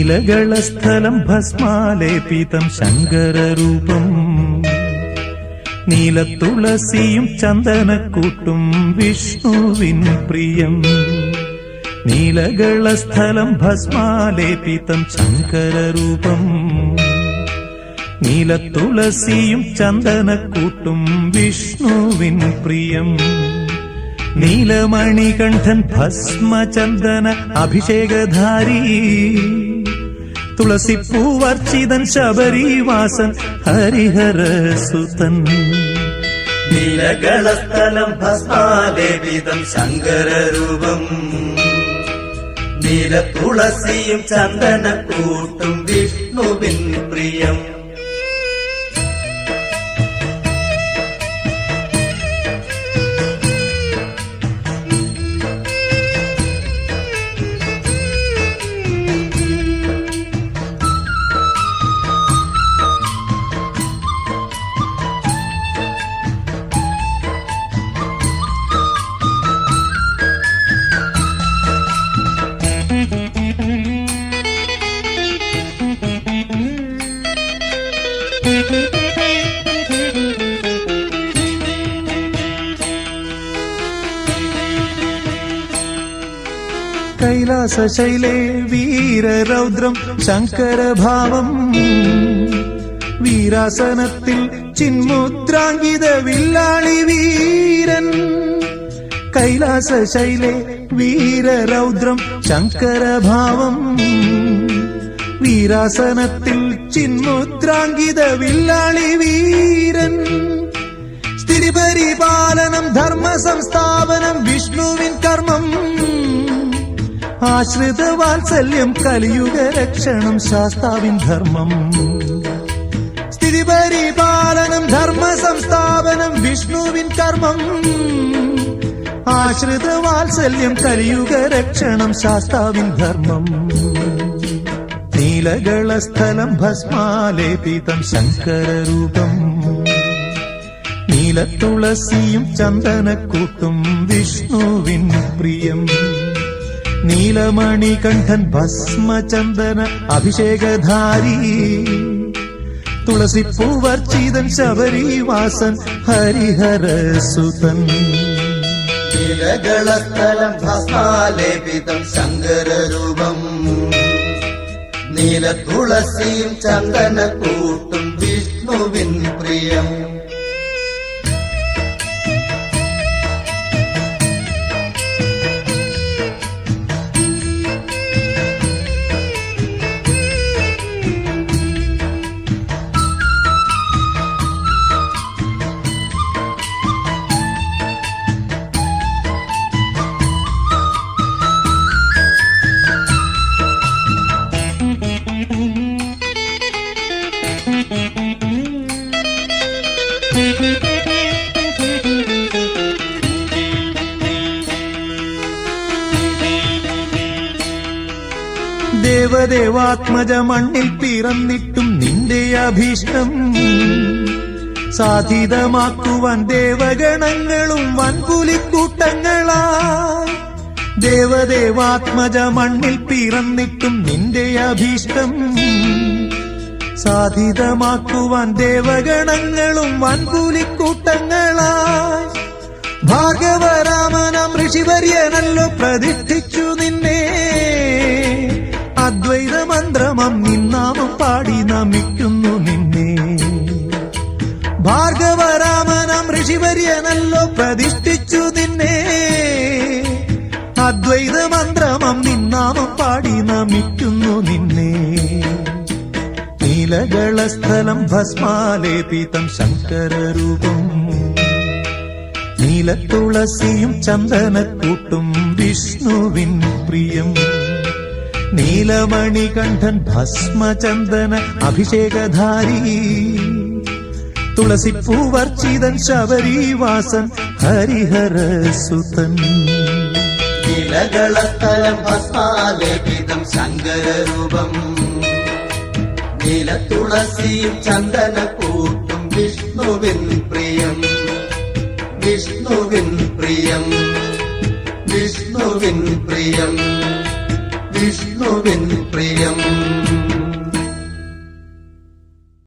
നീലകളസ്ഥലം ഭസ്മാലേപിതം ശങ്കരരൂപം നീലത്തുളസിയും ചന്ദനക്കൂട്ടും വിഷ്ണുവിൻ പ്രിയം. നീലകളസ്ഥലം ഭസ്മാലേപിതം ശങ്കരരൂപം നീലത്തുളസിയും ചന്ദനക്കൂട്ടും വിഷ്ണുവിൻ പ്രിയം. നീലമണികണ്ഠൻ ഭസ്മചന്ദന അഭിഷേകധാരി തുളസിപ്പൂവർച്ചിതൻ ശബരിവാസൻ ഹരിഹരസുതൻ. നീലകളസ്ഥലം ഭസ്മാലേപിതം ശങ്കരരൂപം നീലത്തുളസിയും ചന്ദനക്കൂട്ടും വിഷ്ണുവിൻ പ്രിയം. കൈലാസശൈലേ വീരരൗദ്രം ശങ്കരഭാവം വീരാസനത്തിൽ ചിന്മുദ്രാങ്കിത വില്ലാളി വീരൻ. കൈലാസശൈലേ വീരരൗദ്രം ശങ്കരഭാവം വീരാസനത്തിൽ ചിന്മുദ്രാങ്കിത വില്ലാളി വീരൻ. സ്ഥിതിപരിപാലനം ധർമ്മ സംസ്ഥാപനം വിഷ്ണുവിൻ കർമ്മം ആശ്രിത വാത്സല്യം കലിയുഗ രക്ഷണം ശാസ്താവിൻ ധർമ്മം. സ്ഥിതിപരിപാലനം ധർമ്മ സംസ്ഥാപനം വിഷ്ണുവിൻ കർമ്മം ആശ്രിത വാത്സല്യം കലിയുഗ രക്ഷണം ശാസ്താവിൻ ധർമ്മം. നീലകളസ്ഥലം ഭസ്മാലേപിതം ശങ്കരരൂപം നീലത്തുളസിയും ചന്ദനക്കൂട്ടും വിഷ്ണുവിൻ പ്രിയം. നീലമണികണ്ഠൻ ഭസ്മചന്ദന അഭിഷേകധാരി തുളസിപ്പൂവർച്ചിതൻ ശബരിവാസൻ ഹരിഹരസുതൻ. നീലകളസ്ഥലം ഭസ്മാലേപിതം ശങ്കരരൂപം നീലത്തുളസിയും ചന്ദനക്കൂട്ടും വിഷ്ണുവിൻ പ്രിയം. ദേവദേവാത്മജ മണ്ണിൽ പിറന്നിട്ടും നിന്റെ അഭീഷ്ടം സാധിതമാക്കുവാൻ ദേവഗണങ്ങളും വൻപുലിക്കൂട്ടങ്ങളായി. ദേവദേവാത്മജ മണ്ണിൽ പിറന്നിട്ടും നിന്റെ അഭീഷ്ടം സാധിതമാക്കുവാൻ ദേവഗണങ്ങളും വൻപുലിക്കൂട്ടങ്ങളായി. ഭാർഗവരാമനാം ഋഷിവര്യനല്ലോ പ്രതിഷ്ഠിച്ചു നിന്നെ അദ്വൈത മന്ത്രമം നിന്നാമം പാടി നമിക്കുന്നു നിന്നെ. ഭാർഗവരാമനാം ഋഷിവര്യനല്ലോ പ്രതിഷ്ഠിച്ചു നിന്നെ അദ്വൈത മന്ത്രമം നിന്നാമം പാടി നമിക്കുന്നു നിന്നെ. നീലകളസ്ഥലം ഭസ്മാലേപിതം ശങ്കരരൂപം നീലത്തുളസിയും ചന്ദനക്കൂട്ടും വിഷ്ണുവിൻ പ്രിയം. നീലമണികണ്ഠൻ ഭസ്മചന്ദന അഭിഷേകധാരി തുളസിപ്പൂവർച്ചിതൻ ശബരിവാസൻ ഹരിഹരസുതൻ. നീലകളസ്ഥലം ഭസ്മാലേപിതം ശങ്കരരൂപം നീലത്തുളസിയും ചന്ദനക്കൂട്ടും വിഷ്ണുവിൻ പ്രിയം. വിഷ്ണുവിൻ പ്രിയം വിഷ്ണുവിൻ പ്രിയം വിഷ്ണുവിൻ പ്രിയം